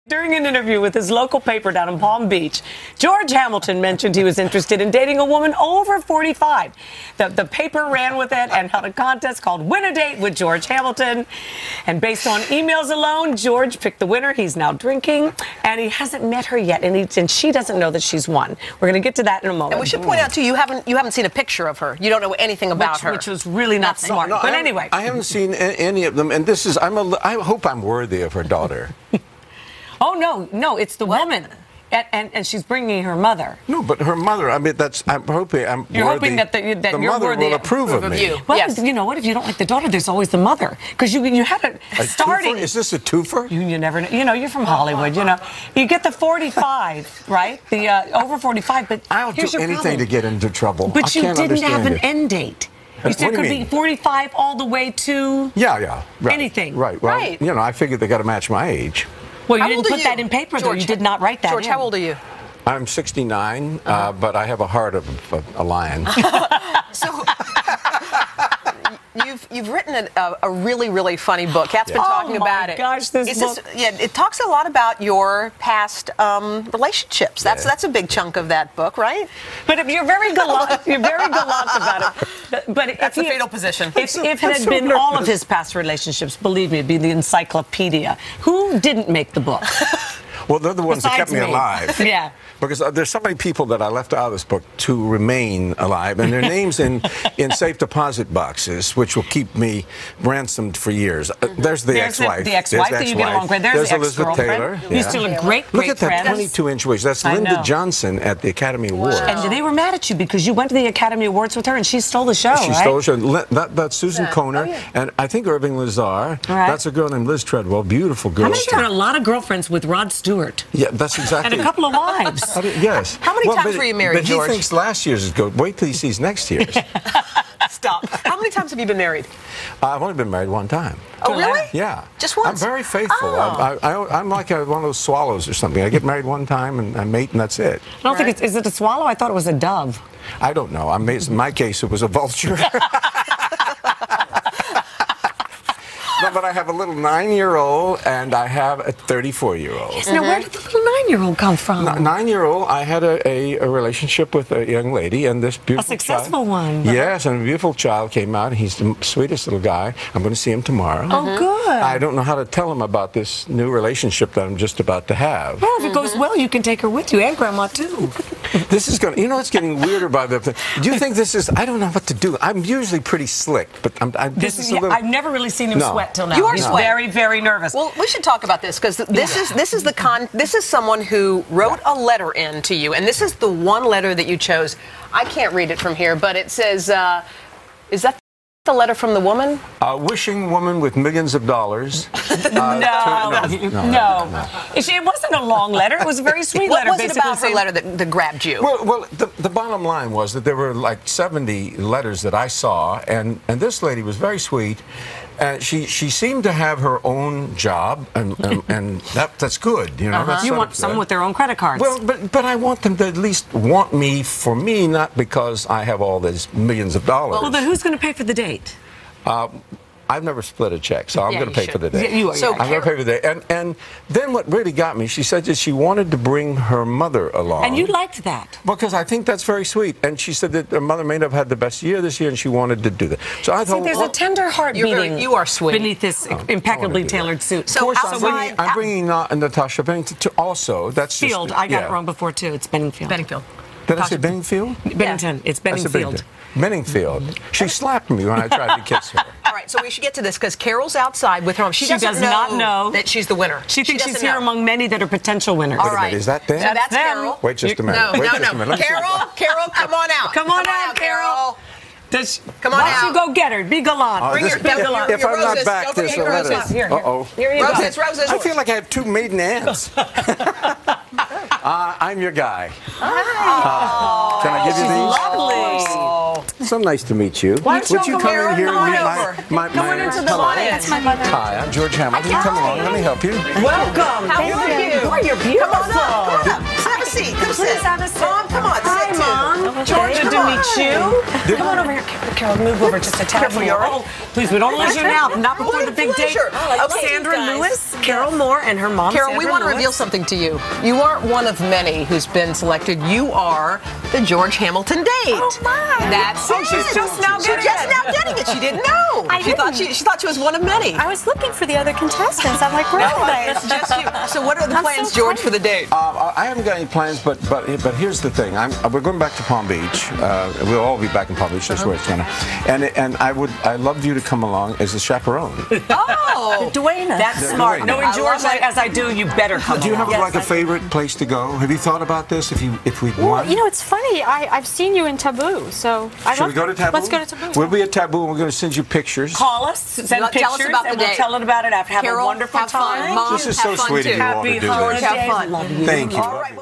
During an interview with his local paper down in Palm Beach, George Hamilton mentioned he was interested in dating a woman over 45. The paper ran with it and held a contest called Win a Date with George Hamilton. And based on emails alone, George picked the winner. He's now drinking, and he hasn't met her yet, and she doesn't know that she's won. We're going to get to that in a moment. And we should point out, too, you haven't seen a picture of her. You don't know anything about her. Which was really not smart. No, but anyway. I haven't seen any of them, and this is, I hope I'm worthy of her daughter. Oh, no, it's the woman. And she's bringing her mother. No, but her mother, I mean, I'm hoping You're hoping that the you're mother worthy will approve of me. you. Well, Yes. you know what? If you don't like the daughter, there's always the mother. Because you had it starting. Twofer? Is this a twofer? You never know. You know, you're from Hollywood, you know. You get the 45, right? The over 45, but I'll here's do your anything problem. to get into trouble. But you didn't have an end date. You said it What do could you be mean? 45 all the way to Yeah. Right. anything. Right. Well, Right. you know, I figured they got to match my age. Well, you How didn't old are put you? that in paper, though. George, You did not write that George, in. how old are you? I'm 69, but I have a heart of a lion. So you've written a really, really funny book. Kat's been talking about it. Oh, my gosh, this book. It talks a lot about your past relationships. That's a big chunk of that book, right? But if you're very gallant, about it. But That's the fatal position. If it had been all of his past relationships, believe me, it'd be the encyclopedia. Who didn't make the book? Well, they're the ones that kept Besides me me. alive. Yeah. Because there's so many people that I left out of this book to remain alive, and their names in safe deposit boxes, which will keep me ransomed for years. There's the ex-wife. The ex-wife that you get along with. There's the Elizabeth Taylor. ex-girlfriend. You're still a great Look at that friend. 22-inch waist. That's I Linda know. Johnson at the Academy Awards. And they were mad at you because you went to the Academy Awards with her and she stole the show, She right? stole the show. That's Susan Kohner, and I think Irving Lazar. Right. That's a girl named Liz Treadwell. Beautiful girl. How many times? A lot of girlfriends with Rod Stewart. Yeah, that's exactly. And a couple of wives. Yes. How many times were you married, but George? He thinks last year's is good. Wait till he sees next year's. Stop. How many times have you been married? I've only been married one time. Oh, really? Yeah. Just once? I'm very faithful. Oh. I'm like one of those swallows or something. I get married one time and I mate and that's it. I don't think is it a swallow? I thought it was a dove. I don't know. In my case, it was a vulture. No, but I have a little 9-year-old and I have a 34-year-old. Yes, now where did the little 9-year-old come from? 9-year-old, I had a relationship with a young lady, and this beautiful successful one. Yes, and a beautiful child came out. He's the sweetest little guy. I'm going to see him tomorrow. Oh, good. I don't know how to tell him about this new relationship that I'm just about to have. Well, if it goes well, you can take her with you, and Grandma, too. This is going to, it's getting weirder by the. Do you think this is? I don't know what to do. I'm usually pretty slick, but this is a little. I've never really seen him sweat till now. You are He's sweating. very, very nervous. Well, we should talk about this because this is someone who wrote a letter in to you, and this is the one letter that you chose. I can't read it from here, but it says, "Is that the letter from the woman?" Wishing woman with millions of dollars. No. It wasn't a long letter. It was a very sweet letter. What was it basically about her saying- letter that grabbed you? Well, the bottom line was that there were like 70 letters that I saw, and this lady was very sweet. She seemed to have her own job, and that's good, That's You sort want of someone good. with their own credit cards. Well, but I want them to at least want me for me, not because I have all these millions of dollars. Well, then who's going to pay for the date? I've never split a check, so I'm Yeah, going to you pay for the should. day. Yeah, you are, So yeah. I'm going to pay for the day. And then what really got me, she said that she wanted to bring her mother along. And you liked that. Because I think that's very sweet. And she said that her mother may have had the best year this year, and she wanted to do that. So I thought, There's a tender heart beating. You are sweet. Beneath this impeccably do tailored suit. So of course, outside- I'm bringing Natasha Bennington to also. That's Field. just, I got it wrong before, too. It's Benningfield. Benningfield. Did I say Benningfield? Bennington. It's I said Benningfield. Benningfield. She slapped me when I tried to kiss her. All right, so we should get to this because Carol's outside with her mom. She She doesn't does not know that she's the winner. She thinks she's doesn't here know. among many that are potential winners. All Wait a minute, right. is that them? So that's them. Carol. Wait just a minute. No, Wait no, just a no. minute. Let me see. Carol, come on out. Come on out, Carol. Come on Why don't out. you go get her? Be gallant. Bring this- your- don't forget if your I'm not roses. back, Don't this forget your letter. roses. Here. Uh-oh. Here you go. Roses. I feel like I have two maiden aunts. I'm your guy. Can I give you these? Lovely. So nice to meet you. Why don't Would you you come Carol, in here come and on meet over. my Come on into the hello. audience. That's my mother. Hi, I'm George Hamilton. Come along. Let me help you. Welcome. How are you? Boy, you're beautiful. Come on up. Have a seat. Come sit. Please have a seat. Mom, come on. Hi, sit, too. Mom. George, Good come to meet you. Did- Come on over here. Carol, move over just a tad Careful, more. you're Oh, please, we don't lose you now. Not before the big date. pleasure. Okay, Sandra guys. Lewis, Carol Moore, and her mom, Carol, we Sandra want to Lewis. reveal something to you. You aren't one of many who's been selected. You are the George Hamilton date. Oh, my. That's Oh, she's just now getting just it. now getting it. She didn't know. She thought she was one of many. I was looking for the other contestants. I'm like, where are they? It's just you. So what are the I'm plans, so George, excited. for the date? I haven't got any plans, but here's the thing. We're going back to Palm Beach. We'll all be back in Palm Beach. That's where it's gonna. And I'd love you to come along as a chaperone. Oh, Duana. That's smart. Duana. Knowing I George love it. as I do, you better come Do you have along. like a favorite place to go? Have you thought about this? If we Well, won? you know, it's funny. I've seen you in Taboo, so I Should we go to Taboo? Let's go to Taboo. We'll be at Taboo, and we're going to send you pictures. Call us, send Tell us pictures, about the and we'll date. tell it about it after. Have Carol, a wonderful have fun. time. Mom, This is have so fun sweet of too. you all to Happy do George, this. have holidays. fun. Love you. Thank you. All right.